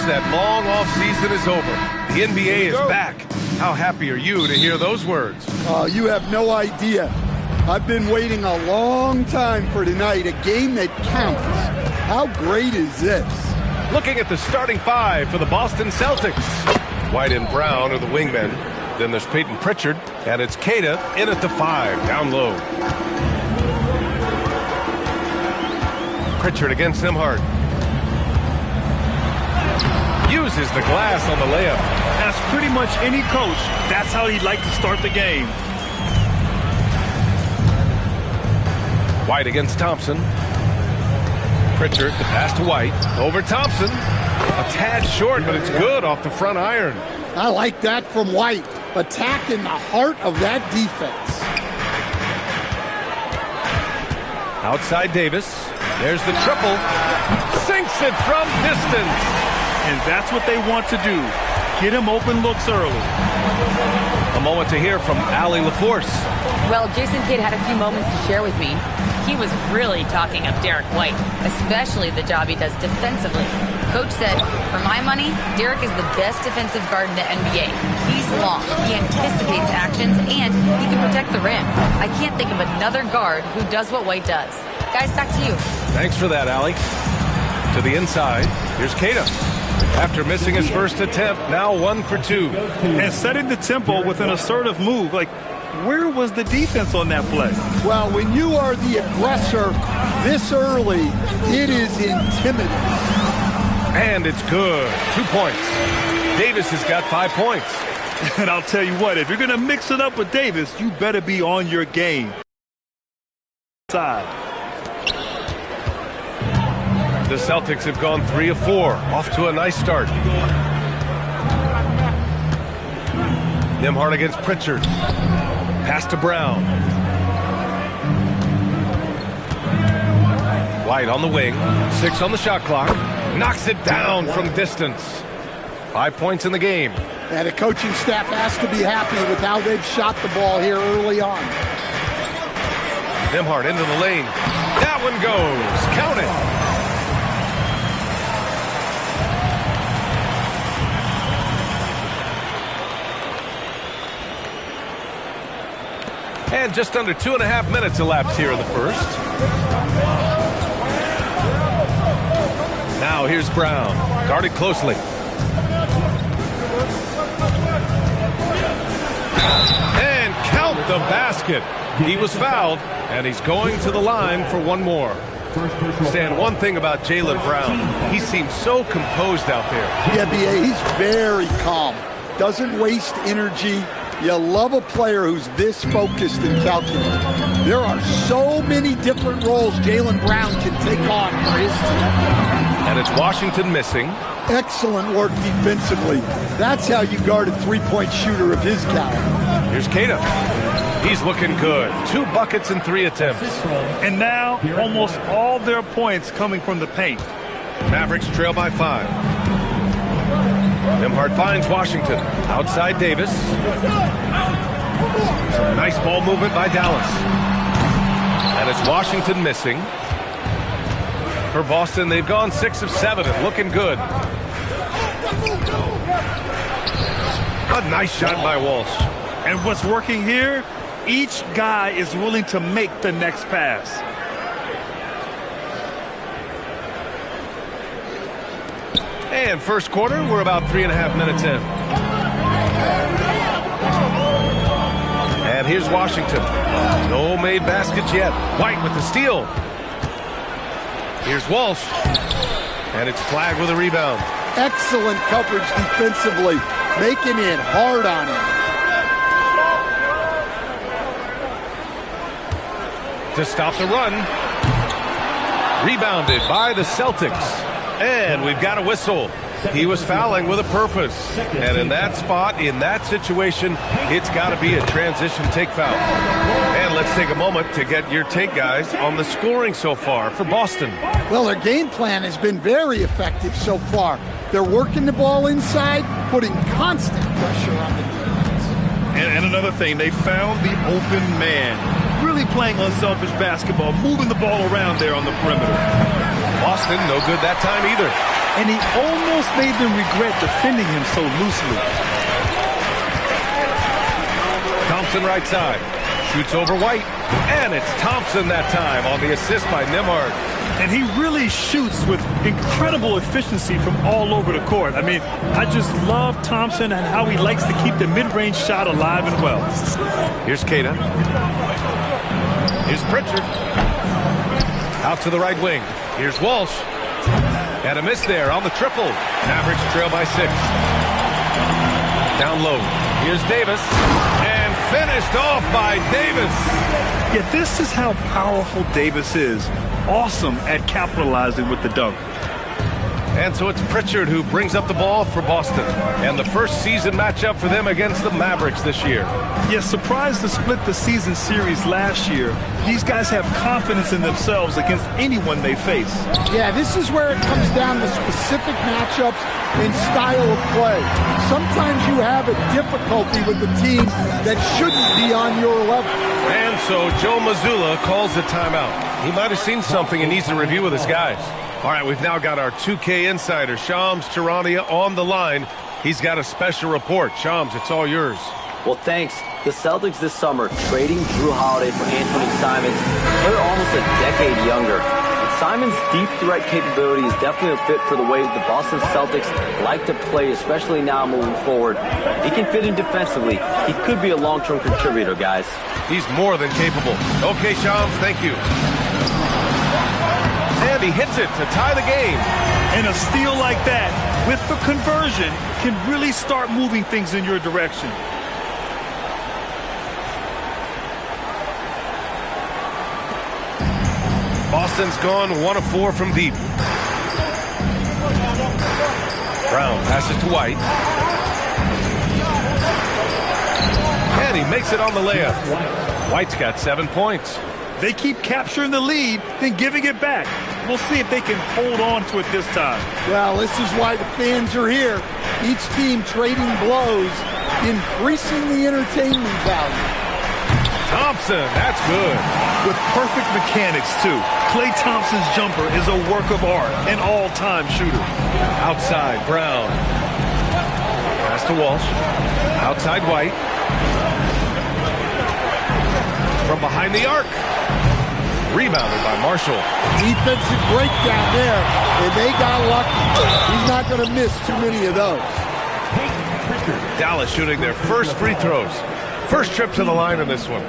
that long off season is over. The NBA is back. How happy are you to hear those words? You have no idea. I've been waiting a long time for tonight, a game that counts. How great is this? Looking at the starting five for the Boston Celtics. White and Brown are the wingmen. Then there's Peyton Pritchard, and it's Keita in at the 5, down low. Pritchard against Nembhard. Uses the glass on the layup. That's pretty much any coach. That's how he'd like to start the game. White against Thompson. Pritchard, the pass to White. Over Thompson. A tad short, but it's good off the front iron. I like that from White. Attack in the heart of that defense. Outside Davis. There's the triple. Sinks it from distance. And that's what they want to do. Get him open looks early. A moment to hear from Allie LaForce. Well, Jason Kidd had a few moments to share with me. He was really talking up Derek White, especially the job he does defensively. Coach said, for my money, Derek is the best defensive guard in the NBA. He's long, he anticipates actions, and he can protect the rim. I can't think of another guard who does what White does. Guys, back to you. Thanks for that, Allie. To the inside, here's Keita. After missing his first attempt, now 1 for 2. And setting the tempo with an assertive move. Like, where was the defense on that play? Well, when you are the aggressor this early, it is intimidating. And it's good. 2 points. Davis has got 5 points. And I'll tell you what, if you're going to mix it up with Davis, you better be on your game. Side. The Celtics have gone 3 of 4, off to a nice start. Nembhard against Pritchard. Pass to Brown. White on the wing. 6 on the shot clock. Knocks it down from distance. 5 points in the game. And the coaching staff has to be happy with how they've shot the ball here early on. Nembhard into the lane. That one goes. Count it. And just under 2.5 minutes elapsed here in the first. Now here's Brown. Guarded closely. And count the basket. He was fouled, and he's going to the line for one more. Stan, one thing about Jaylen Brown, he seems so composed out there. Yeah, B.A., he's very calm. Doesn't waste energy. You love a player who's this focused and calculated. There are so many different roles Jaylen Brown can take on for his team. And it's Washington missing. Excellent work defensively. That's how you guard a three-point shooter of his caliber. Here's Keita. He's looking good. 2 buckets in 3 attempts. And now almost all their points coming from the paint. Mavericks trail by 5. Nembhard finds Washington. Outside Davis. Some nice ball movement by Dallas. And it's Washington missing. For Boston, they've gone 6 of 7 and looking good. A nice shot by Walsh. And what's working here, each guy is willing to make the next pass. And first quarter, we're about 3.5 minutes in. And here's Washington. No made baskets yet. White with the steal. Here's Walsh. And it's flagged with a rebound. Excellent coverage defensively, making it hard on him. To stop the run. Rebounded by the Celtics. And we've got a whistle. He was fouling with a purpose. And in that spot, in that situation, it's got to be a transition take foul. And let's take a moment to get your take, guys, on the scoring so far for Boston. Well, their game plan has been very effective so far. They're working the ball inside, putting constant pressure on the defense. And another thing, they found the open man. Really playing unselfish basketball, moving the ball around there on the perimeter. Boston, no good that time either. And he almost made them regret defending him so loosely. Thompson right side. Shoots over White. And it's Thompson that time on the assist by Nembhard. And he really shoots with incredible efficiency from all over the court. I mean, I just love Thompson and how he likes to keep the mid-range shot alive and well. Here's Keita. Here's Pritchard. Out to the right wing. Here's Walsh. And a miss there on the triple. Mavericks trail by 6. Down low. Here's Davis. And finished off by Davis. Yeah, this is how powerful Davis is. Awesome at capitalizing with the dunk. And so it's Pritchard who brings up the ball for Boston. And the first season matchup for them against the Mavericks this year. Yeah, surprised to split the season series last year. These guys have confidence in themselves against anyone they face. Yeah, this is where it comes down to specific matchups and style of play. Sometimes you have a difficulty with the team that shouldn't be on your level. And so Joe Mazzulla calls the timeout. He might have seen something and needs to review with his guys. All right, we've now got our 2K insider, Shams Charania, on the line. He's got a special report. Shams, it's all yours. Well, thanks. The Celtics this summer trading Drew Holiday for Anthony Simons. They're almost a decade younger. And Simons' deep threat capability is definitely a fit for the way the Boston Celtics like to play, especially now moving forward. If he can fit in defensively, he could be a long-term contributor, guys. He's more than capable. Okay, Shams, thank you. And he hits it to tie the game. And a steal like that, with the conversion, can really start moving things in your direction. Boston's gone 1 of 4 from deep. Brown passes to White. And he makes it on the layup. White's got 7 points. They keep capturing the lead, then giving it back. We'll see if they can hold on to it this time. Well, this is why the fans are here. Each team trading blows, increasing the entertainment value. Thompson, that's good. With perfect mechanics, too. Klay Thompson's jumper is a work of art, an all-time shooter. Outside, Brown. Pass to Walsh. Outside, White. From behind the arc. Rebounded by Marshall. Defensive breakdown there, and they got lucky. He's not going to miss too many of those. Dallas shooting their first free throws. First trip to the line in this one.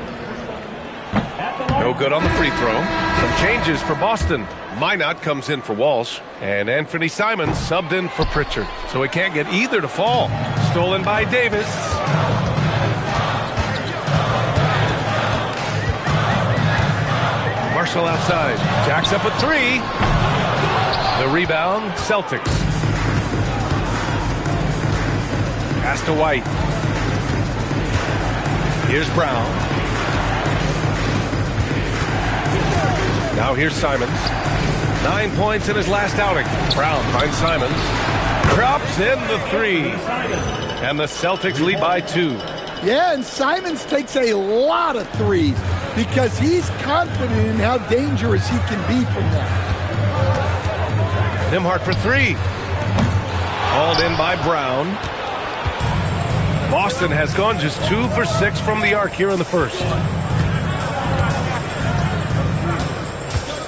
No good on the free throw. Some changes for Boston. Minot comes in for Walsh, and Anthony Simons subbed in for Pritchard. So he can't get either to fall. Stolen by Davis. Marshall outside. Jacks up a 3. The rebound, Celtics. Pass to White. Here's Brown. Now here's Simons. 9 points in his last outing. Brown finds Simons. Drops in the 3. And the Celtics lead by 2. Yeah, and Simons takes a lot of threes because he's confident in how dangerous he can be from that. Nembhard for 3. Hauled in by Brown. Boston has gone just 2 for 6 from the arc here in the first.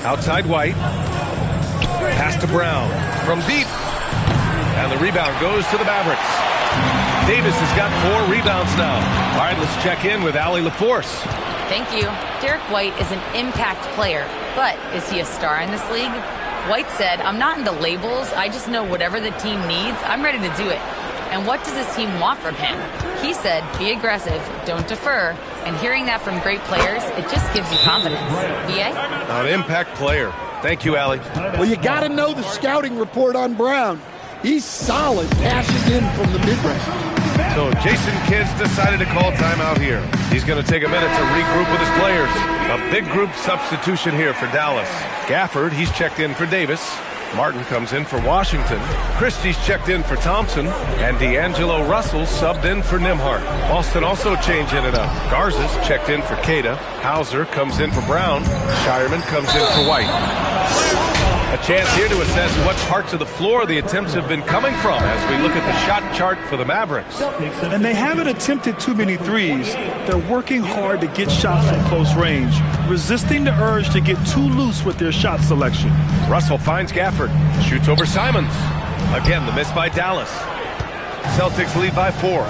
Outside White. Pass to Brown from deep. And the rebound goes to the Mavericks. Davis has got 4 rebounds now. All right, let's check in with Allie LaForce. Thank you. Derek White is an impact player, but is he a star in this league? White said, "I'm not into labels. I just know whatever the team needs, I'm ready to do it. And what does this team want from him?" He said, "Be aggressive, don't defer." And hearing that from great players, it just gives you confidence. BA? An impact player. Thank you, Allie. Well, you got to know the scouting report on Brown. He's solid passing in from the mid-range. So Jason Kidd's decided to call timeout here. He's going to take a minute to regroup with his players. A big group substitution here for Dallas. Gafford, he's checked in for Davis. Martin comes in for Washington. Christie's checked in for Thompson. And D'Angelo Russell subbed in for Nembhard. Boston also changing it up. Garza's checked in for Keita. Hauser comes in for Brown. Shireman comes in for White. A chance here to assess what parts of the floor the attempts have been coming from as we look at the shot chart for the Mavericks. And they haven't attempted too many threes. They're working hard to get shots from close range, resisting the urge to get too loose with their shot selection. Russell finds Gafford, shoots over Simons. Again, the miss by Dallas. Celtics lead by 4.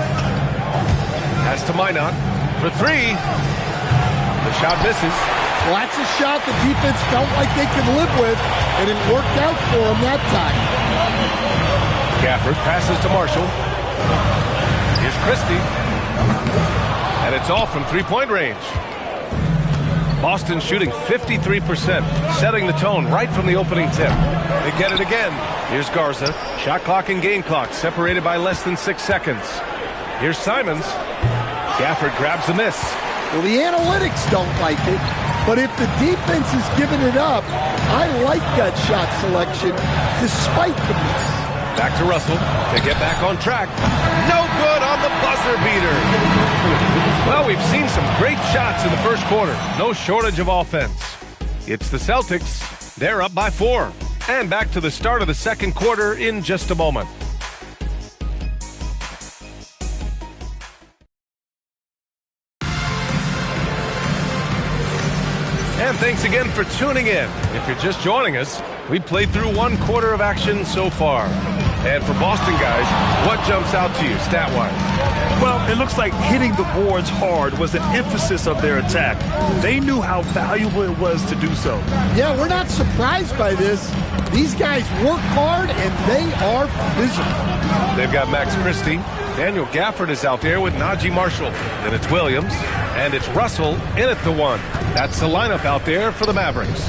Pass to Minot for 3. The shot misses. Well, that's a shot the defense felt like they could live with, and it worked out for them that time. Gafford passes to Marshall. Here's Christie. And it's all from three-point range. Boston shooting 53%, setting the tone right from the opening tip. They get it again. Here's Garza. Shot clock and game clock separated by less than 6 seconds. Here's Simons. Gafford grabs the miss. Well, the analytics don't like it, but if the defense is giving it up, I like that shot selection despite the miss. Back to Russell to get back on track. No good on the buzzer beater. Well, we've seen some great shots in the first quarter. No shortage of offense. It's the Celtics. They're up by 4. And back to the start of the second quarter in just a moment. And thanks again for tuning in. If you're just joining us, we played through 1 quarter of action so far. And for Boston guys, what jumps out to you stat-wise? Well, it looks like hitting the boards hard was an emphasis of their attack. They knew how valuable it was to do so. Yeah, we're not surprised by this. These guys work hard, and they are physical. They've got Max Christie. Daniel Gafford is out there with Najee Marshall. Then it's Williams. And it's Russell in at the 1. That's the lineup out there for the Mavericks.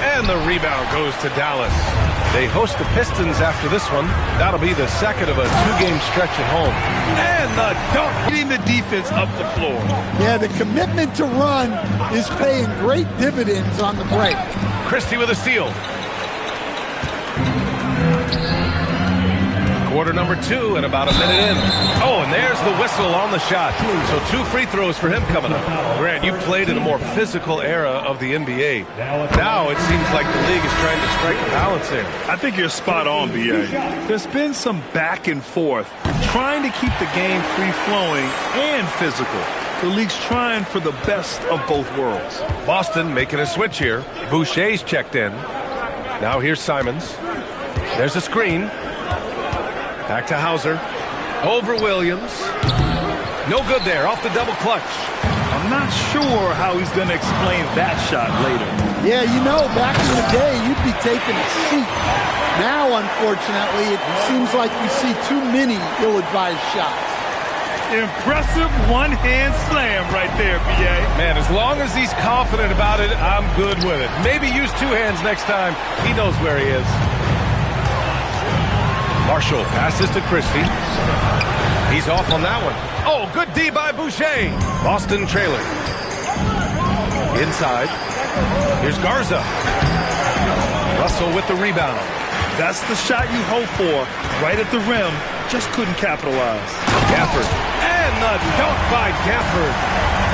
And the rebound goes to Dallas. They host the Pistons after this one. That'll be the second of a 2-game stretch at home. And the dunk, Getting the defense up the floor. Yeah, the commitment to run is paying great dividends on the break. Christie with a steal. Quarter number 2 and about a minute in. Oh, and there's the whistle on the shot. So 2 free throws for him coming up. Grant, you played in a more physical era of the NBA. Now it seems like the league is trying to strike a balance there. I think you're spot on, B.A. There's been some back and forth, trying to keep the game free-flowing and physical. The league's trying for the best of both worlds. Boston making a switch here. Boucher's checked in. Now here's Simons. There's a screen. Back to Hauser. Over Williams. No good there. Off the double clutch. I'm not sure how he's going to explain that shot later. Yeah, you know, back in the day, you'd be taking a seat. Now, unfortunately, it seems like we see too many ill-advised shots. Impressive one-hand slam right there, B.A. Man, as long as he's confident about it, I'm good with it. Maybe use 2 hands next time. He knows where he is. Marshall passes to Christie. He's off on that one. Oh, good D by Boucher. Boston trailing. Inside. Here's Garza. Russell with the rebound. That's the shot you hope for. Right at the rim. Just couldn't capitalize. Gafford. And the dunk by Gafford.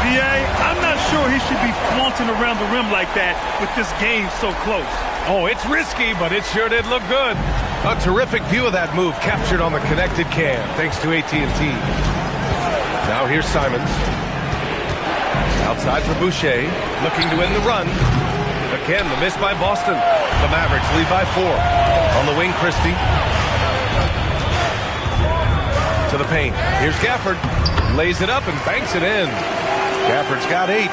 B.A., I'm not sure he should be flaunting around the rim like that with this game so close. Oh, it's risky, but it sure did look good. A terrific view of that move captured on the connected cam, thanks to AT&T. Now here's Simons. Outside for Boucher, looking to end the run. Again, the miss by Boston. The Mavericks lead by 4. On the wing, Christie. To the paint. Here's Gafford. Lays it up and banks it in. Gafford's got 8.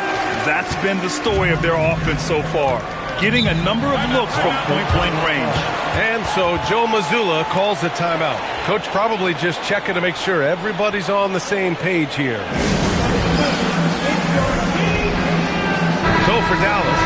That's been the story of their offense so far. Getting a number of looks from point-blank range. And so Joe Mazzulla calls the timeout. Coach probably just checking to make sure everybody's on the same page here. So for Dallas,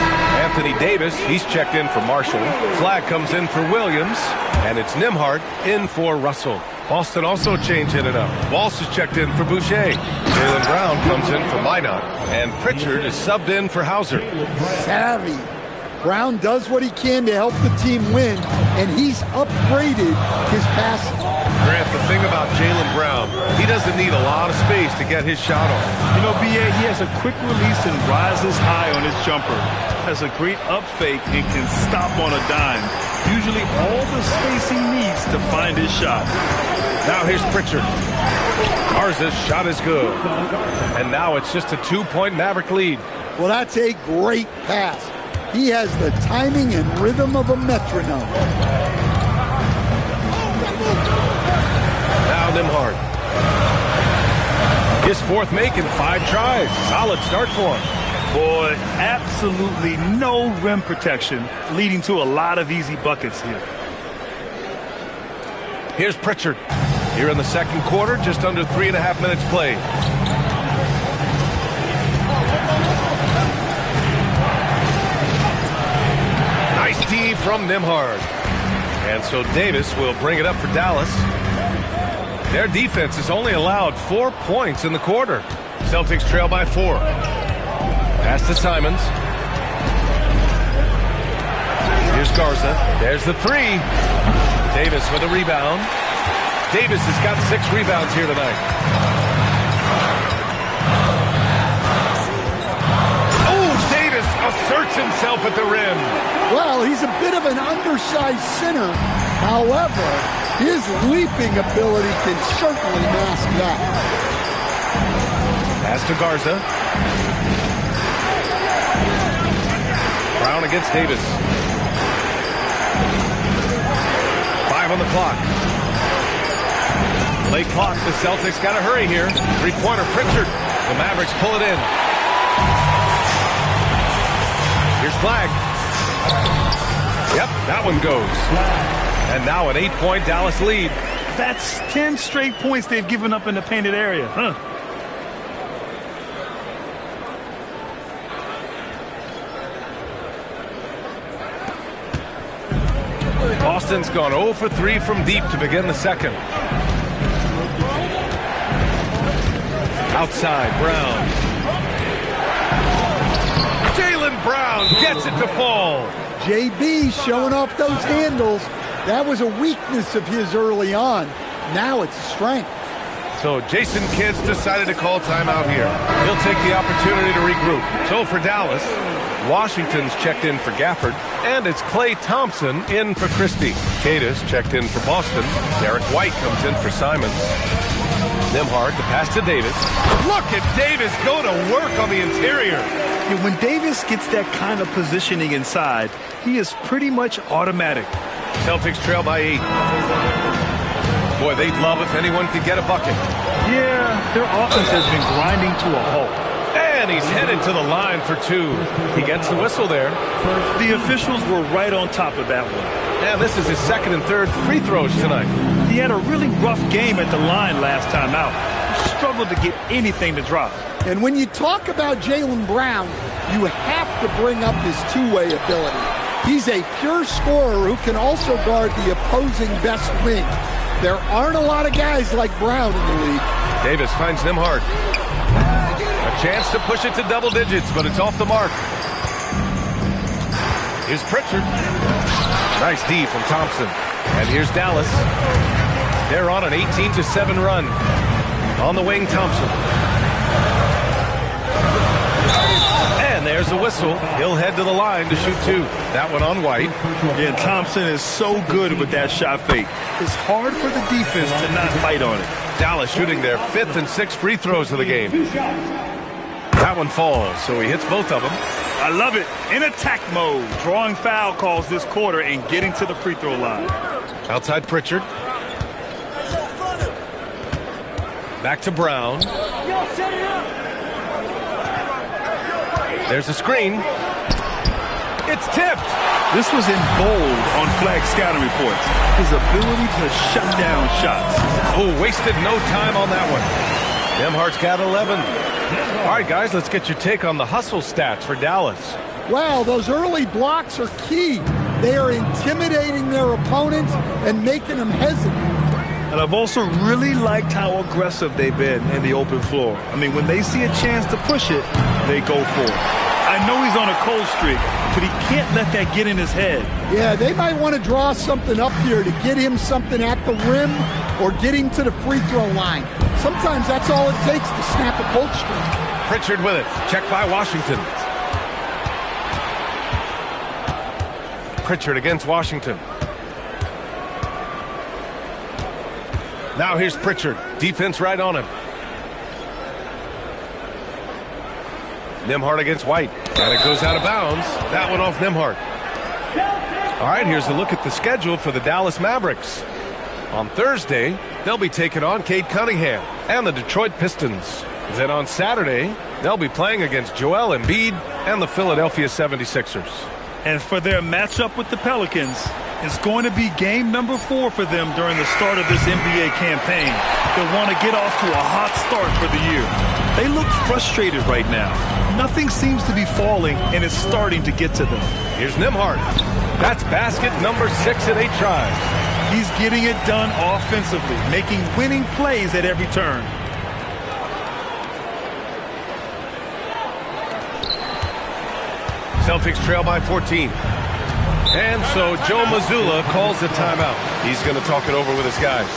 Anthony Davis, he's checked in for Marshall. Flag comes in for Williams, and it's Nembhard in for Russell. Boston also changing it up. Walsh is checked in for Boucher. Jaylen Brown comes in for Minot, and Pritchard is subbed in for Hauser. Savvy. Brown does what he can to help the team win, and he's upgraded his passing. Grant, the thing about Jaylen Brown, he doesn't need a lot of space to get his shot off. You know, B.A., he has a quick release and rises high on his jumper. Has a great up fake and can stop on a dime. Usually all the space he needs to find his shot. Now here's Pritchard. Garza's shot is good. And now it's just a 2-point Maverick lead. Well, that's a great pass. He has the timing and rhythm of a metronome. Now Nembhard. His fourth make in 5 tries. Solid start for him. Boy, absolutely no rim protection, leading to a lot of easy buckets here. Here's Pritchard. Here in the second quarter, just under 3.5 minutes played. Nice D from Nembhard. And so Davis will bring it up for Dallas. Their defense has only allowed 4 points in the quarter. Celtics trail by 4. Pass to Simons. Here's Garza. There's the 3. Davis with a rebound. Davis has got 6 rebounds here tonight. Oh, Davis asserts himself at the rim. Well, he's a bit of an undersized center. However, his leaping ability can certainly mask that. Pass to Garza. Brown against Davis. 5 on the clock. Late clock. The Celtics got to hurry here. 3-pointer Pritchard. The Mavericks pull it in. Here's Flag. Yep, that one goes. And now an 8-point Dallas lead. That's 10 straight points they've given up in the painted area, huh? Boston's gone 0 for 3 from deep to begin the second. Outside, Brown. Jaylen Brown gets it to fall. JB showing off those handles. That was a weakness of his early on. Now it's a strength. So Jason Kidd's decided to call timeout here. He'll take the opportunity to regroup. So for Dallas, Washington's checked in for Gafford, and it's Klay Thompson in for Christie. Cadis checked in for Boston. Derek White comes in for Simons. Nembhard, the pass to Davis. Look at Davis go to work on the interior. Yeah, when Davis gets that kind of positioning inside, he is pretty much automatic. Celtics trail by 8. Boy, they'd love if anyone could get a bucket. Yeah, their offense has been grinding to a halt. And he's headed to the line for 2. He gets the whistle there. The officials were right on top of that one. And this is his second and third free throws tonight. He had a really rough game at the line last time out. He struggled to get anything to drop. And when you talk about Jaylen Brown, you have to bring up his two-way ability. He's a pure scorer who can also guard the opposing best wing. There aren't a lot of guys like Brown in the league. Davis finds Nembhard. A chance to push it to double digits, but it's off the mark. Here's Pritchard. Nice D from Thompson. And here's Dallas. They're on an 18-7 run. On the wing, Thompson. And there's a whistle. He'll head to the line to shoot 2. That one on White. Yeah, Thompson is so good with that shot fake. It's hard for the defense to not fight on it. Dallas shooting their 5th and 6th free throws of the game. That one falls, so he hits both of them. I love it. In attack mode. Drawing foul calls this quarter and getting to the free throw line. Outside Pritchard. Back to Brown. There's a screen. It's tipped. This was in bold on Flag scouting reports. His ability to shut down shots. Oh, wasted no time on that one. Nembhard's got 11. All right, guys, let's get your take on the hustle stats for Dallas. Wow, those early blocks are key. They are intimidating their opponents and making them hesitant. And I've also really liked how aggressive they've been in the open floor. I mean, when they see a chance to push it, they go for it. I I know he's on a cold streak, but he can't let that get in his head. Yeah, they might want to draw something up here to get him something at the rim or get him to the free throw line. Sometimes that's all it takes to snap a cold streak. Pritchard with it. Checked by Washington. Pritchard against Washington. Now here's Pritchard. Defense right on him. Nembhard against White. And it goes out of bounds. That one off Nembhard. All right, here's a look at the schedule for the Dallas Mavericks. On Thursday, they'll be taking on Cade Cunningham and the Detroit Pistons. Then on Saturday, they'll be playing against Joel Embiid and the Philadelphia 76ers. And for their matchup with the Pelicans, it's going to be game number 4 for them during the start of this NBA campaign. They'll want to get off to a hot start for the year. They look frustrated right now. Nothing seems to be falling, and it's starting to get to them. Here's Nembhard. That's basket number 6 in 8 tries. He's getting it done offensively, making winning plays at every turn. Celtics trail by 14. And so Joe Mazzulla calls the timeout. He's going to talk it over with his guys.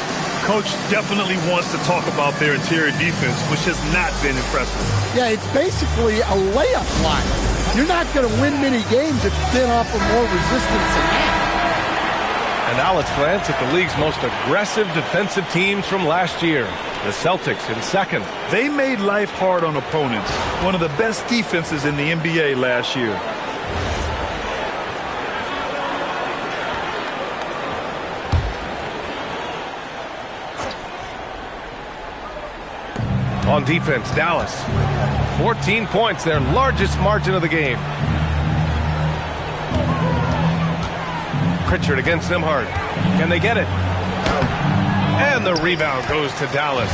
Coach definitely wants to talk about their interior defense, which has not been impressive. Yeah, it's basically a layup line. You're not going to win many games if you can't offer more resistance than that. And now let's glance at the league's most aggressive defensive teams from last year. The Celtics in second. They made life hard on opponents. One of the best defenses in the NBA last year. On defense, Dallas. 14 points, their largest margin of the game. Pritchard against Nembhard. Can they get it? And the rebound goes to Dallas.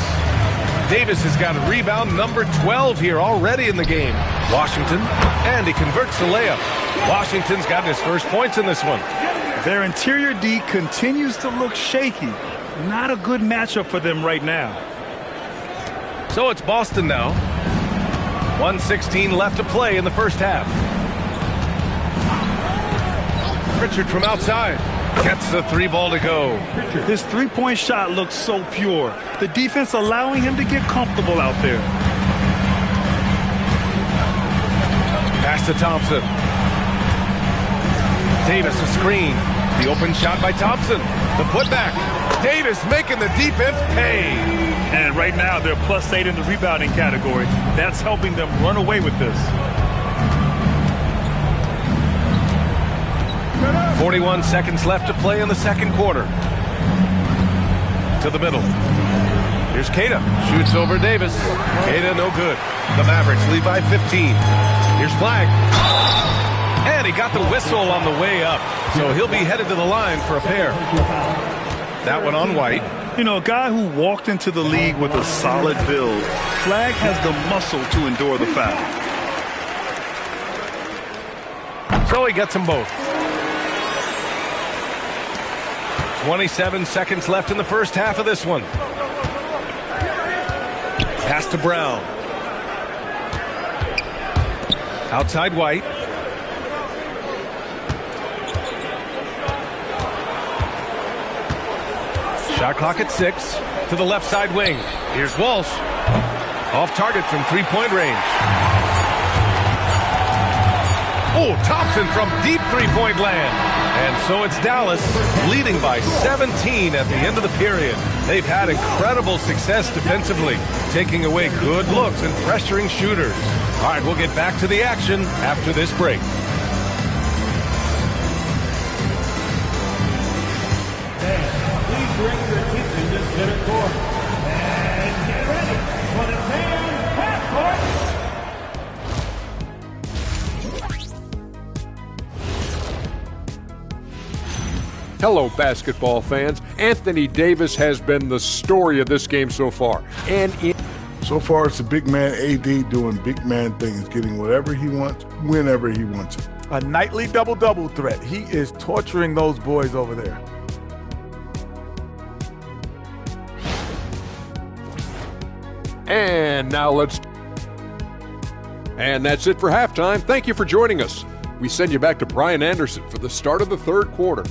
Davis has got rebound number 12 here already in the game. Washington, and he converts the layup. Washington's got his first points in this one. Their interior D continues to look shaky. Not a good matchup for them right now. So it's Boston now. 1:16 left to play in the first half. Pritchard from outside. Gets the 3-ball to go. His three-point shot looks so pure. The defense allowing him to get comfortable out there. Pass to Thompson. Davis a screen. The open shot by Thompson. The putback. Davis making the defense pay. And right now they're +8 in the rebounding category. That's helping them run away with this. 41 seconds left to play in the second quarter. To the middle. Here's Keita. Shoots over Davis. Keita no good. The Mavericks lead by 15. Here's Flag. And he got the whistle on the way up. So he'll be headed to the line for a pair. That one on White. You know, a guy who walked into the league with a solid build. Flag has the muscle to endure the foul. So he gets them both. 27 seconds left in the first half of this one. Pass to Brown. Outside White. Shot clock at 6. To the left side wing. Here's Walsh. Off target from three-point range. Oh, Thompson from deep three-point land. And so it's Dallas leading by 17 at the end of the period. They've had incredible success defensively, taking away good looks and pressuring shooters. All right, we'll get back to the action after this break. Please direct your attention to center court. And get ready for the fan half court. Hello, basketball fans. Anthony Davis has been the story of this game so far. So far, it's the big man AD doing big man things, getting whatever he wants, whenever he wants it. A nightly double-double threat. He is torturing those boys over there. And now let's And that's it for halftime. Thank you for joining us. We send you back to Brian Anderson for the start of the third quarter.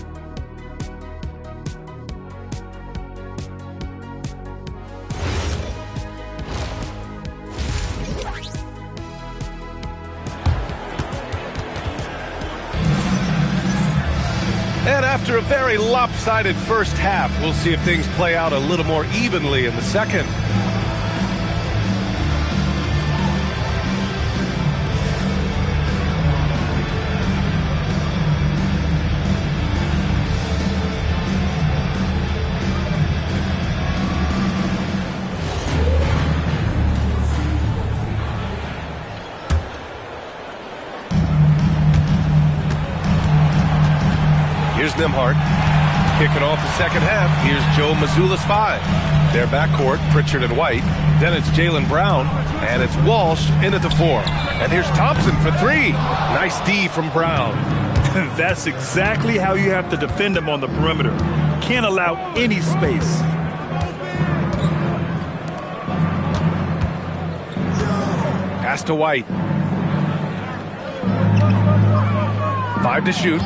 And after a very lopsided first half, we'll see if things play out a little more evenly in the second. Here's Nembhard. Kicking off the second half. Here's Joe Mazzulla's 5. Their backcourt, Pritchard and White. Then it's Jaylen Brown. And it's Walsh in at the 4. And here's Thompson for 3. Nice D from Brown. That's exactly how you have to defend him on the perimeter. Can't allow any space. Pass to White. 5 to shoot.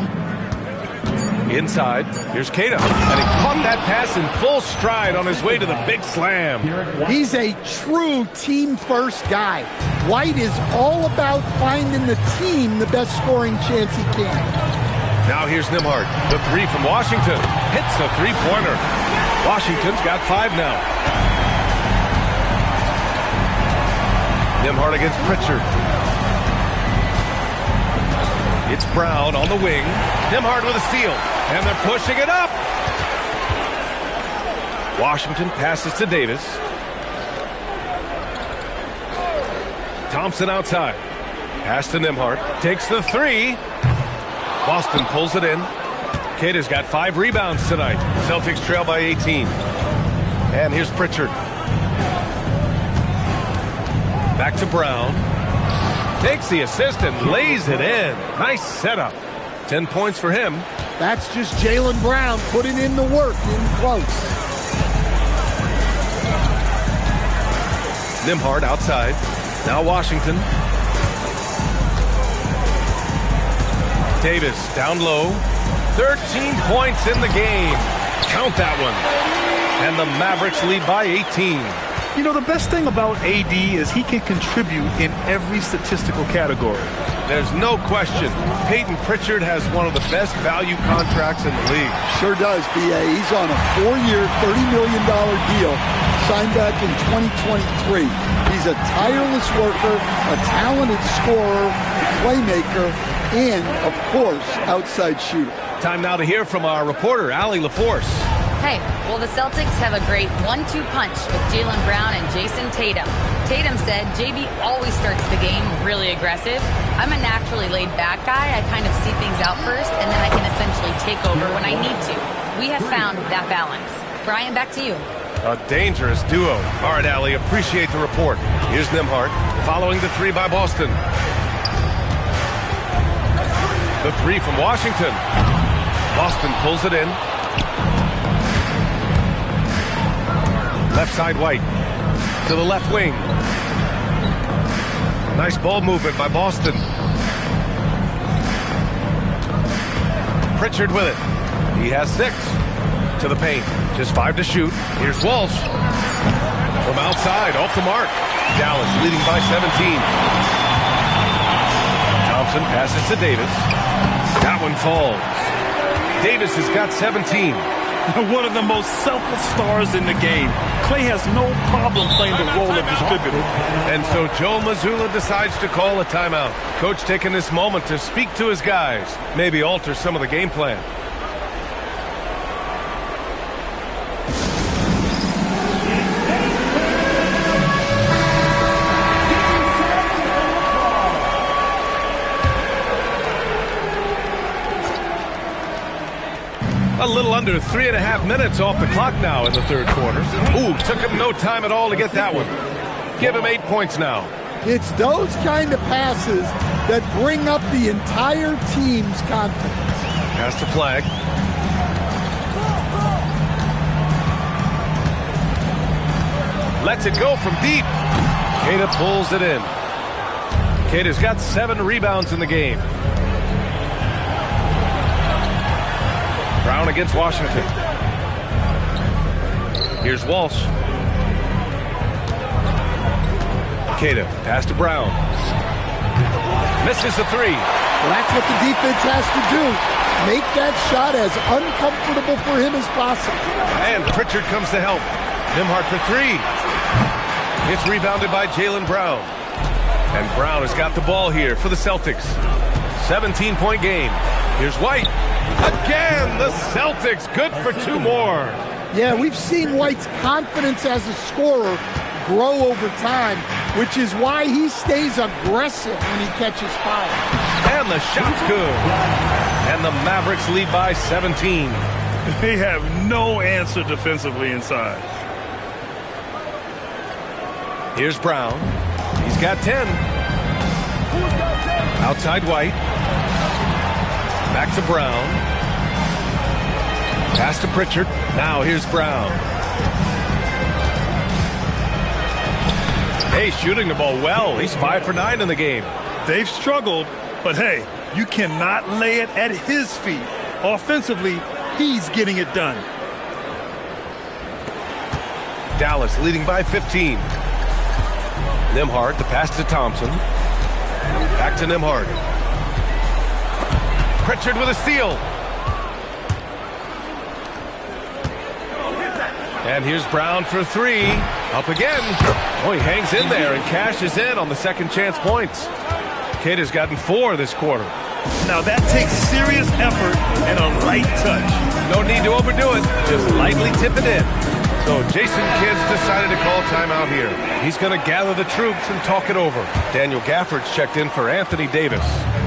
Inside, here's Keita, and he caught that pass in full stride on his way to the big slam. He's a true team-first guy. White is all about finding the team the best scoring chance he can. Now here's Nembhard. The 3 from Washington. Hits a three-pointer. Washington's got 5 now. Nembhard against Pritchard. It's Brown on the wing. Nembhard with a steal. And they're pushing it up. Washington passes to Davis. Thompson outside. Pass to Nembhard. Takes the 3. Boston pulls it in. Keita's got 5 rebounds tonight. Celtics trail by 18. And here's Pritchard. Back to Brown. Takes the assist and lays it in. Nice setup. 10 points for him. That's just Jaylen Brown putting in the work in close. Nembhard outside. Now Washington. Davis down low. 13 points in the game. Count that one. And the Mavericks lead by 18. You know, the best thing about AD is he can contribute in every statistical category. There's no question. Peyton Pritchard has one of the best value contracts in the league. Sure does, B.A. He's on a 4-year, $30 million deal signed back in 2023. He's a tireless worker, a talented scorer, a playmaker, and, of course, outside shooter. Time now to hear from our reporter, Allie LaForce. Hey, well, the Celtics have a great 1-2 punch with Jaylen Brown and Jason Tatum. Tatum said, JB always starts the game really aggressive. I'm a naturally laid-back guy. I kind of see things out first, and then I can essentially take over when I need to. We have found that balance. Brian, back to you. A dangerous duo. All right, Allie, appreciate the report. Here's Nembhard, following the 3 by Boston. The 3 from Washington. Boston pulls it in. Left side White to the left wing. Nice ball movement by Boston. Pritchard with it. He has 6 to the paint. Just 5 to shoot. Here's Walsh from outside, off the mark. Dallas leading by 17. Thompson passes to Davis. That one falls. Davis has got 17. One of the most selfless stars in the game. Klay has no problem playing the role of distributor. And so Joe Mazzulla decides to call a timeout. Coach taking this moment to speak to his guys, maybe alter some of the game plan. A little under 3.5 minutes off the clock now in the third quarter. Ooh, took him no time at all to get that one. Give him 8 points now. It's those kind of passes that bring up the entire team's confidence. Pass to Flag. Lets it go from deep. Keita pulls it in. Cater's got 7 rebounds in the game. Brown against Washington. Here's Walsh. Cater, pass to Brown. Misses the 3. Well, that's what the defense has to do. Make that shot as uncomfortable for him as possible. And Pritchard comes to help. Nembhard for 3. It's rebounded by Jaylen Brown. And Brown has got the ball here for the Celtics. 17-point game. Here's White. Again, the Celtics good for 2 more. Yeah, we've seen White's confidence as a scorer grow over time, which is why he stays aggressive when he catches fire. And the shot's good. And the Mavericks lead by 17. They have no answer defensively inside. Here's Brown. He's got 10. Outside White. Back to Brown. Pass to Pritchard. Now here's Brown. Hey, shooting the ball well. He's 5 for 9 in the game. They've struggled, but hey, you cannot lay it at his feet. Offensively, he's getting it done. Dallas leading by 15. Nembhard, the pass to Thompson. Back to Nembhard. Pritchard with a steal. And here's Brown for 3. Up again. Oh, he hangs in there and cashes in on the second chance points. Kid has gotten 4 this quarter. Now that takes serious effort and a light touch. No need to overdo it. Just lightly tip it in. So Jason Kidd's decided to call timeout here. He's going to gather the troops and talk it over. Daniel Gafford's checked in for Anthony Davis.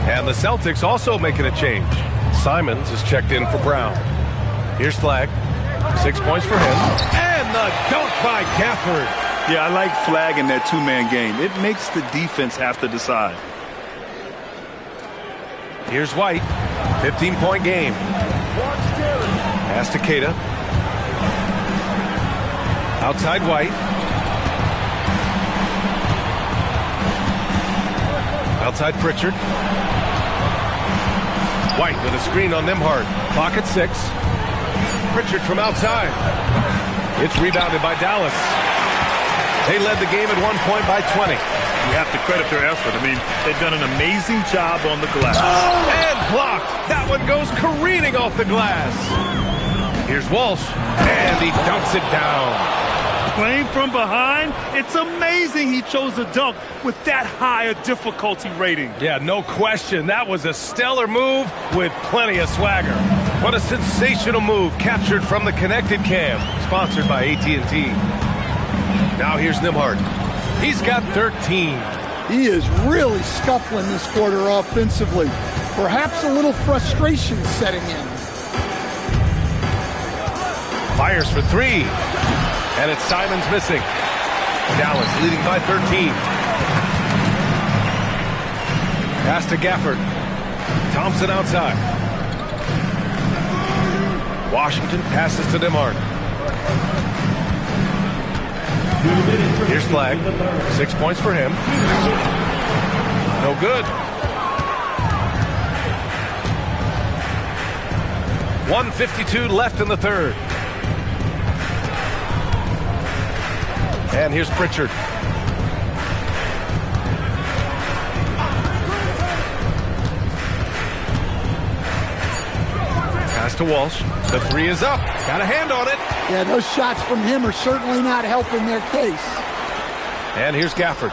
And the Celtics also making a change. Simons is checked in for Brown. Here's Flag. 6 points for him. And the dunk by Gafford. Yeah, I like Flag in that 2-man game. It makes the defense have to decide. Here's White. 15-point game. Pass to Queta. Outside White. Outside Pritchard. White with a screen on Nembhard. Clock at 6. Pritchard from outside. It's rebounded by Dallas. They led the game at 1 point by 20. You have to credit their effort. I mean, they've done an amazing job on the glass. And blocked. That one goes careening off the glass. Here's Walsh. And he dunks it down. Playing from behind, it's amazing he chose a dunk with that high a difficulty rating. Yeah, no question. That was a stellar move with plenty of swagger. What a sensational move captured from the Connected Cam, sponsored by AT&T. Now here's Nembhard. He's got 13. He is really scuffling this quarter offensively. Perhaps a little frustration setting in. Fires for 3. And it's Simons missing. Dallas leading by 13. Pass to Gafford. Thompson outside. Washington passes to Nembhard. Here's Flag. 6 points for him. No good. 1:52 left in the third. And here's Pritchard. Pass to Walsh. The 3 is up. Got a hand on it. Yeah, those shots from him are certainly not helping their case. And here's Gafford.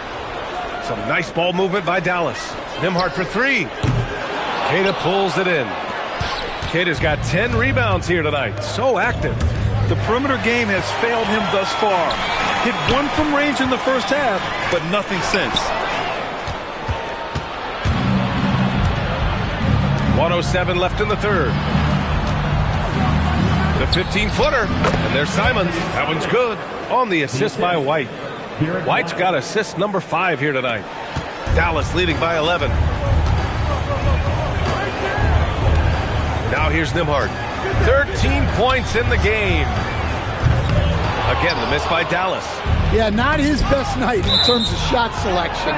Some nice ball movement by Dallas. Nembhard for 3. Queta pulls it in. Queta's got 10 rebounds here tonight. So active. The perimeter game has failed him thus far. Hit 1 from range in the first half, but nothing since. 1:07 left in the third. The 15-footer. And there's Simons. That one's good. On the assist by White. White's got assist number 5 here tonight. Dallas leading by 11. Now here's Nembhard. 13 points in the game. Again, the miss by Dallas. Yeah, not his best night in terms of shot selection.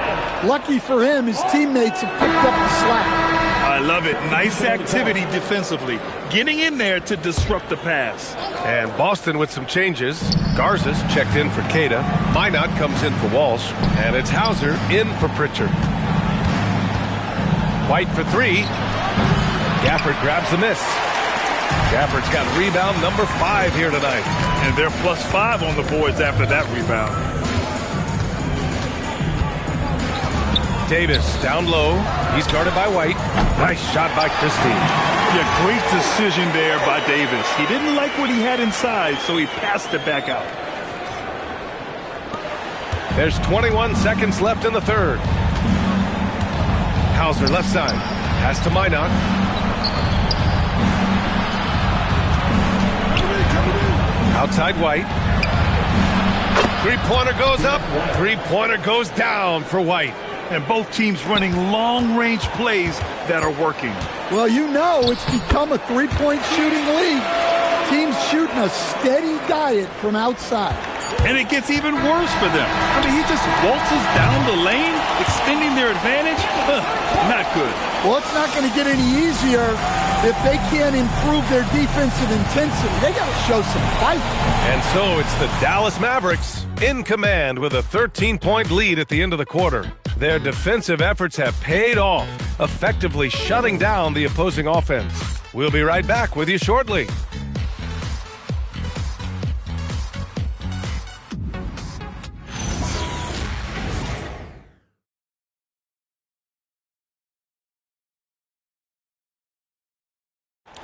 Lucky for him, his teammates have picked up the slack. I love it. Nice activity defensively. Getting in there to disrupt the pass. And Boston with some changes. Garza's checked in for Queta. Minot comes in for Walsh. And it's Hauser in for Pritchard. White for three. Gafford grabs the miss. Gafford's got rebound number 5 here tonight. And they're +5 on the boards after that rebound. Davis down low. He's guarded by White. Nice shot by Christie. Yeah, great decision there by Davis. He didn't like what he had inside, so he passed it back out. There's 21 seconds left in the third. Hauser left side. Pass to Minot. Outside White. Three-pointer goes up. Three-pointer goes down for White. And both teams running long-range plays that are working. Well, you know it's become a three-point shooting league. Teams shooting a steady diet from outside. And it gets even worse for them. I mean, he just waltzes down the lane, extending their advantage. Not good. Well, it's not going to get any easier if they can't improve their defensive intensity. They got to show some fight. And so it's the Dallas Mavericks in command with a 13-point lead at the end of the quarter. Their defensive efforts have paid off, effectively shutting down the opposing offense. We'll be right back with you shortly.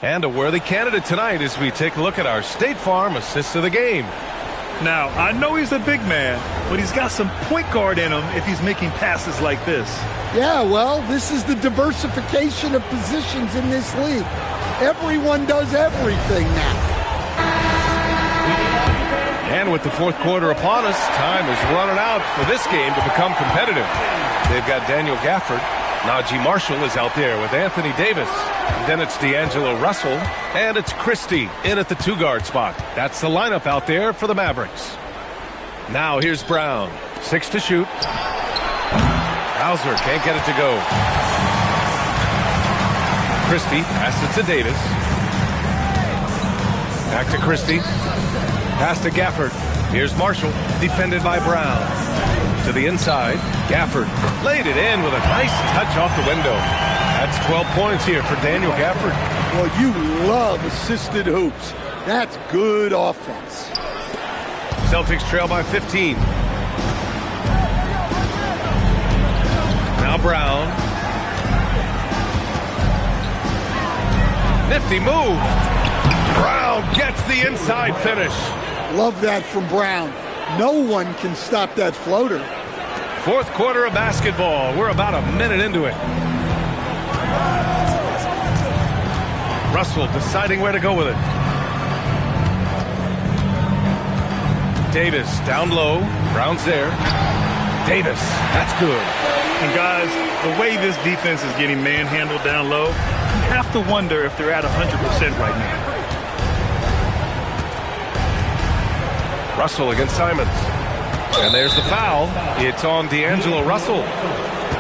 And a worthy candidate tonight as we take a look at our State Farm assist of the game. Now, I know he's a big man, but he's got some point guard in him if he's making passes like this. Yeah, well, this is the diversification of positions in this league. Everyone does everything now. And with the fourth quarter upon us, time is running out for this game to become competitive. They've got Daniel Gafford. Najee Marshall is out there with Anthony Davis. Then it's D'Angelo Russell, and it's Christie in at the 2-guard spot. That's the lineup out there for the Mavericks. Now here's Brown. 6 to shoot. Hauser can't get it to go. Christie passes it to Davis. Back to Christie. Pass to Gafford. Here's Marshall, defended by Brown. To the inside, Gafford laid it in with a nice touch off the window. That's 12 points here for Daniel Gafford. Well, you love assisted hoops. That's good offense. Celtics trail by 15. Now Brown. Nifty move. Brown gets the inside finish. Love that from Brown. No one can stop that floater. Fourth quarter of basketball. We're about a minute into it. Russell deciding where to go with it. Davis down low. Brown's there. Davis, that's good. And guys, the way this defense is getting manhandled down low, you have to wonder if they're at 100% right now. Russell against Simons. And there's the foul. It's on D'Angelo Russell.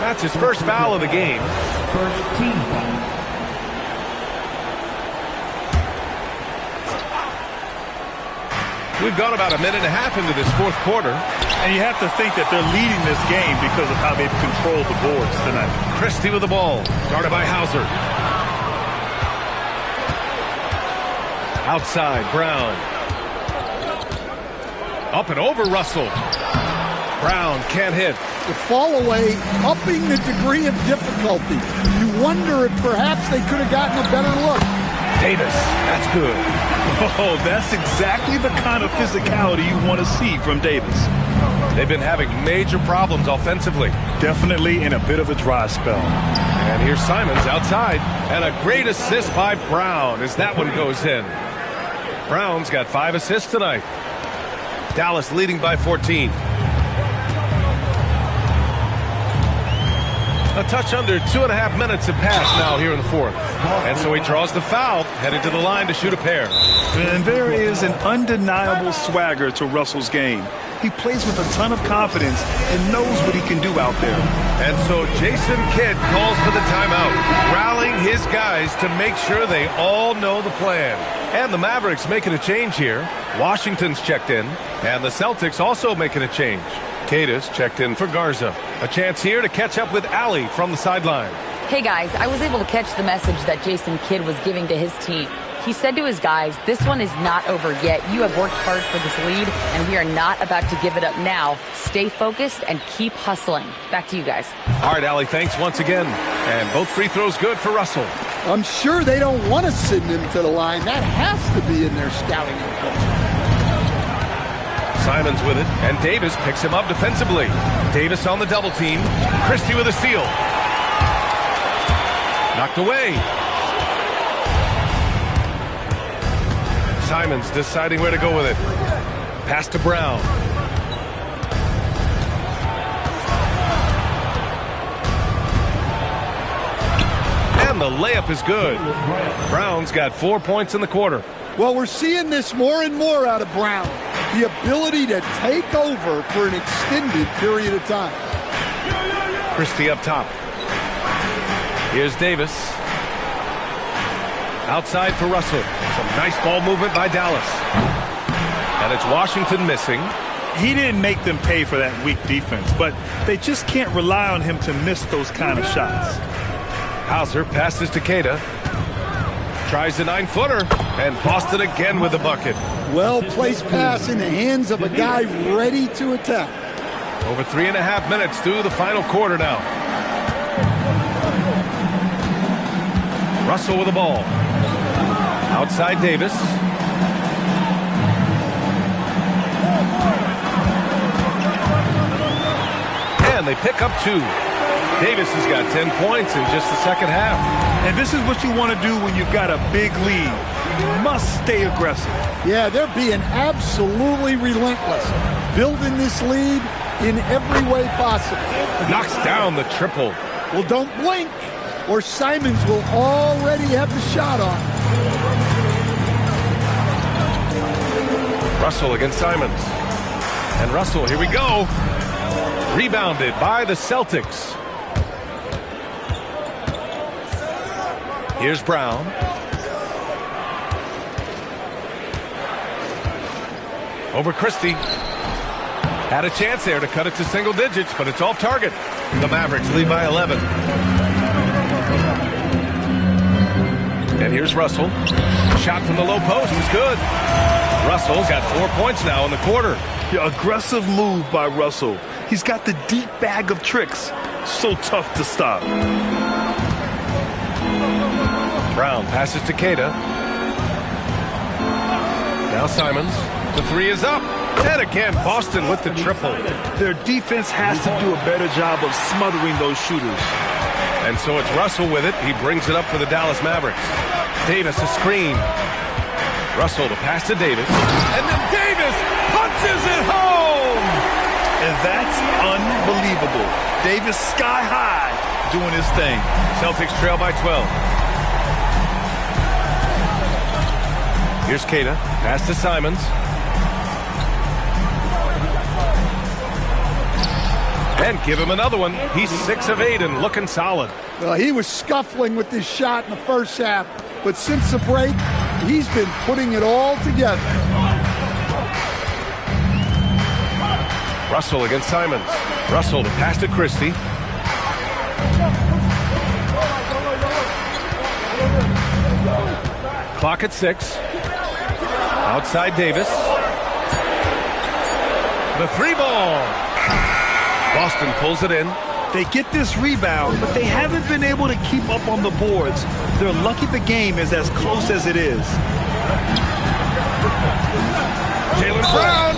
That's his first foul of the game. First team foul. We've gone about a minute and a half into this fourth quarter. And you have to think that they're leading this game because of how they've controlled the boards tonight. Christie with the ball. Guarded by Hauser. Outside, Brown. Up and over Russell. Brown can't hit. The fall away, upping the degree of difficulty. You wonder if perhaps they could have gotten a better look. Davis, that's good. Oh, that's exactly the kind of physicality you want to see from Davis. They've been having major problems offensively. Definitely in a bit of a dry spell. And here's Simons outside. And a great assist by Brown as that one goes in. Brown's got 5 assists tonight. Dallas leading by 14. A touch under 2.5 minutes have passed now here in the fourth. And so he draws the foul, headed to the line to shoot a pair. And there is an undeniable swagger to Russell's game. He plays with a ton of confidence and knows what he can do out there. And so Jason Kidd calls for the timeout, rallying his guys to make sure they all know the plan. And the Mavericks making a change here. Washington's checked in, and the Celtics also making a change. Cadis checked in for Garza. A chance here to catch up with Allie from the sideline. Hey guys, I was able to catch the message that Jason Kidd was giving to his team. He said to his guys, this one is not over yet. You have worked hard for this lead, and we are not about to give it up now. Stay focused and keep hustling. Back to you guys. All right, Allie, thanks once again. And both free throws good for Russell. I'm sure they don't want to send him to the line. That has to be in their scouting report. Simons with it, and Davis picks him up defensively. Davis on the double team. Christie with a steal. Knocked away. Simons deciding where to go with it. Pass to Brown. And the layup is good. Brown's got 4 points in the quarter. Well, we're seeing this more and more out of Brown. The ability to take over for an extended period of time. Christie up top. Here's Davis. Outside for Russell. Some nice ball movement by Dallas. And it's Washington missing. He didn't make them pay for that weak defense, but they just can't rely on him to miss those kind of shots. Hauser passes to Queta. Tries the 9-footer. And Boston again with the bucket. Well-placed pass in the hands of a guy ready to attack. Over 3.5 minutes through the final quarter now. Russell with the ball. Outside Davis. And they pick up 2. Davis has got 10 points in just the second half. And this is what you want to do when you've got a big lead. You must stay aggressive. Yeah, they're being absolutely relentless. Building this lead in every way possible. Knocks down the triple. Well, don't blink, or Simons will already have the shot on. Russell against Simons. And Russell, here we go. Rebounded by the Celtics. Here's Brown. Over Christie. Had a chance there to cut it to single digits, but it's off target. The Mavericks lead by 11. And here's Russell. Shot from the low post is good. Russell's got 4 points now in the quarter. Yeah, aggressive move by Russell. He's got the deep bag of tricks. So tough to stop. Brown passes to Queta. Now Simons. The 3 is up. And again, Boston with the triple. Their defense has to do a better job of smothering those shooters. And so it's Russell with it. He brings it up for the Dallas Mavericks. Davis a screen. Russell to pass to Davis. And then Davis punches it home! And that's unbelievable. Davis sky high doing his thing. Celtics trail by 12. Here's Queta. Pass to Simons. And give him another one. He's 6 of 8 and looking solid. Well, he was scuffling with this shot in the first half, but since the break, he's been putting it all together. Russell against Simons. Russell to pass to Christie. Clock at 6. Outside Davis. The 3-ball. Boston pulls it in. They get this rebound, but they haven't been able to keep up on the boards. They're lucky the game is as close as it is. Jaylen Brown.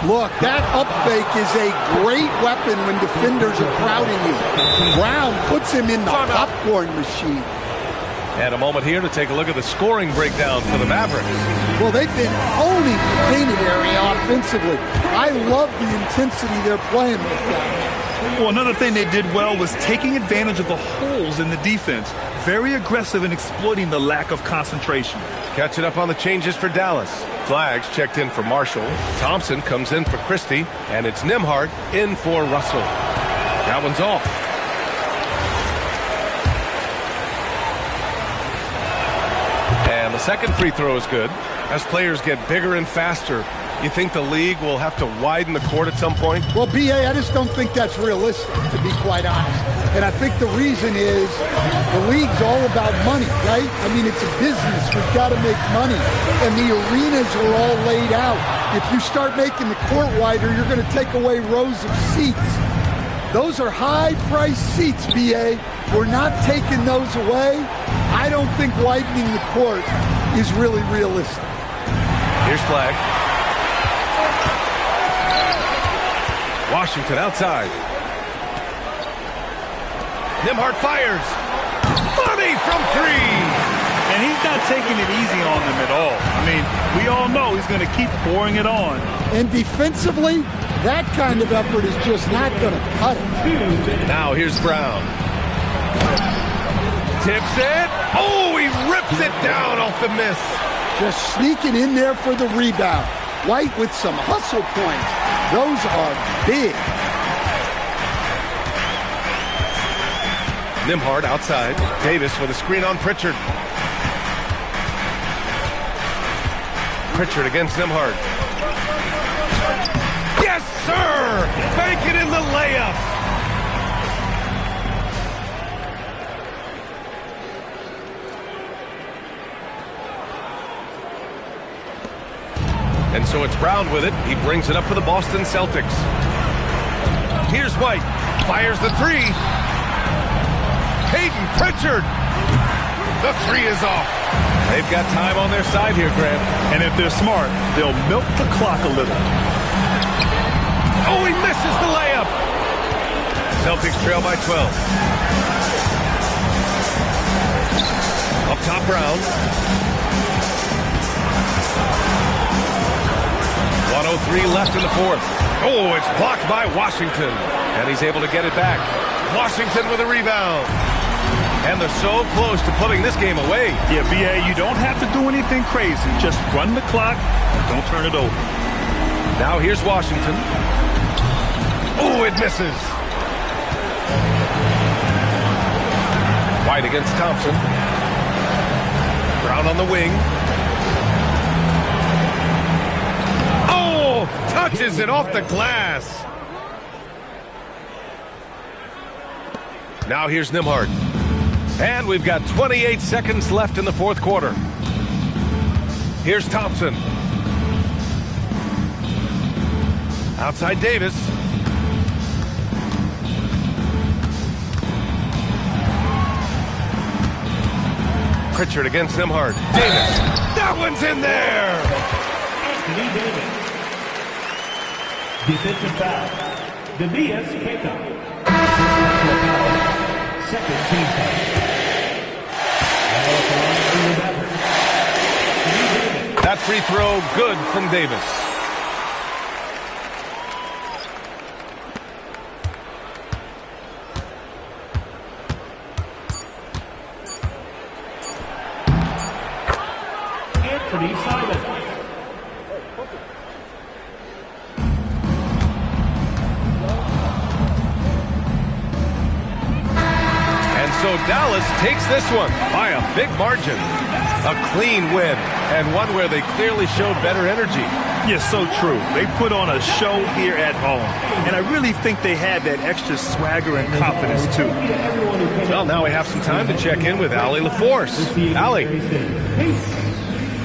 Look, that up fake is a great weapon when defenders are crowding you. Brown puts him in the popcorn machine. And a moment here to take a look at the scoring breakdown for the Mavericks. Well, they've been owning the painted area offensively. I love the intensity they're playing with that. Well, another thing they did well was taking advantage of the holes in the defense. Very aggressive in exploiting the lack of concentration. Catching up on the changes for Dallas. Flags checked in for Marshall. Thompson comes in for Christie, and it's Nembhard in for Russell. That one's off. And the second free throw is good. As players get bigger and faster, you think the league will have to widen the court at some point? Well, B.A., I just don't think that's realistic, to be quite honest. And I think the reason is the league's all about money, right? I mean, it's a business. We've got to make money. And the arenas are all laid out. If you start making the court wider, you're going to take away rows of seats. Those are high-priced seats, B.A. We're not taking those away. I don't think widening the court is really realistic. Here's flag. Washington outside. Nembhard fires. Money from three. And he's not taking it easy on them at all. I mean, we all know he's going to keep pouring it on. And defensively, that kind of effort is just not going to cut it. Now here's Brown. Tips it. Oh, he rips it down off the miss. Just sneaking in there for the rebound. White with some hustle points. Those are big. Nembhard outside. Davis with a screen on Pritchard. Pritchard against Nembhard. Yes, sir! Bank it in the layup. And so it's Brown with it. He brings it up for the Boston Celtics. Here's White. Fires the three. Peyton Pritchard. The three is off. They've got time on their side here, Grant. And if they're smart, they'll milk the clock a little. Oh, he misses the layup. Celtics trail by 12. Up top, Brown. 1:03 left in the fourth. Oh, it's blocked by Washington. And he's able to get it back. Washington with a rebound. And they're so close to putting this game away. Yeah, B.A., you don't have to do anything crazy. Just run the clock and don't turn it over. Now here's Washington. Oh, it misses. White against Thompson. Brown on the wing. Oh, touches it off the glass. Now here's Nembhard. And we've got 28 seconds left in the fourth quarter. Here's Thompson. Outside Davis. Pritchard against Nembhard. Davis. That one's in there. Anthony Davis. Defensive foul. Tobias Keita. Second team foul. That free throw good from Davis. Anthony Simons. And so Dallas takes this one by a big margin. A clean win, and one where they clearly showed better energy. Yes, so true. They put on a show here at home. And I really think they had that extra swagger and confidence, too. Well, now we have some time to check in with Allie LaForce. Allie.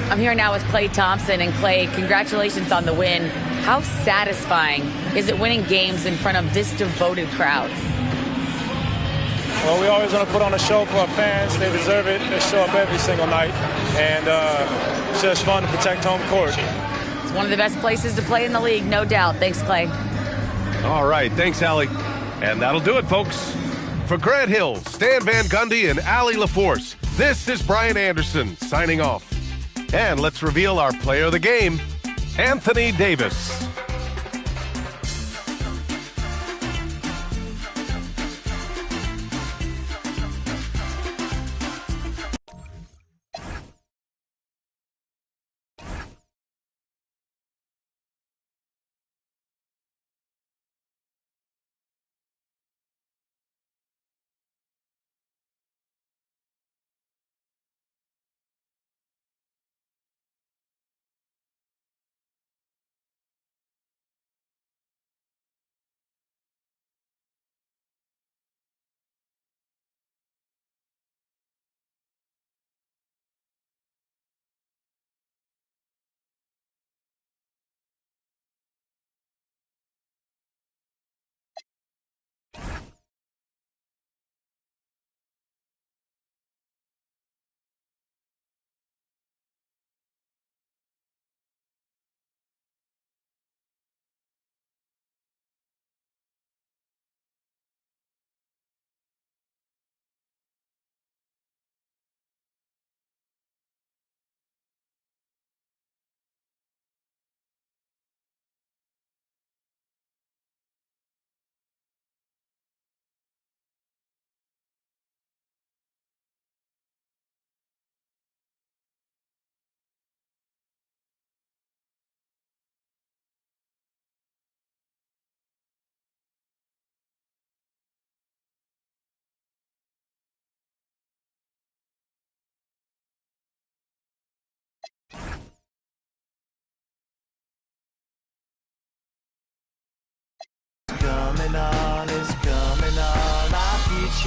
I'm here now with Klay Thompson. And Klay, congratulations on the win. How satisfying is it winning games in front of this devoted crowd? Well, we always want to put on a show for our fans. They deserve it. They show up every single night. And it's just fun to protect home court. It's one of the best places to play in the league, no doubt. Thanks, Klay. All right. Thanks, Allie. And that'll do it, folks. For Grant Hill, Stan Van Gundy, and Allie LaForce, this is Brian Anderson signing off. And let's reveal our player of the game, Anthony Davis.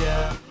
ya.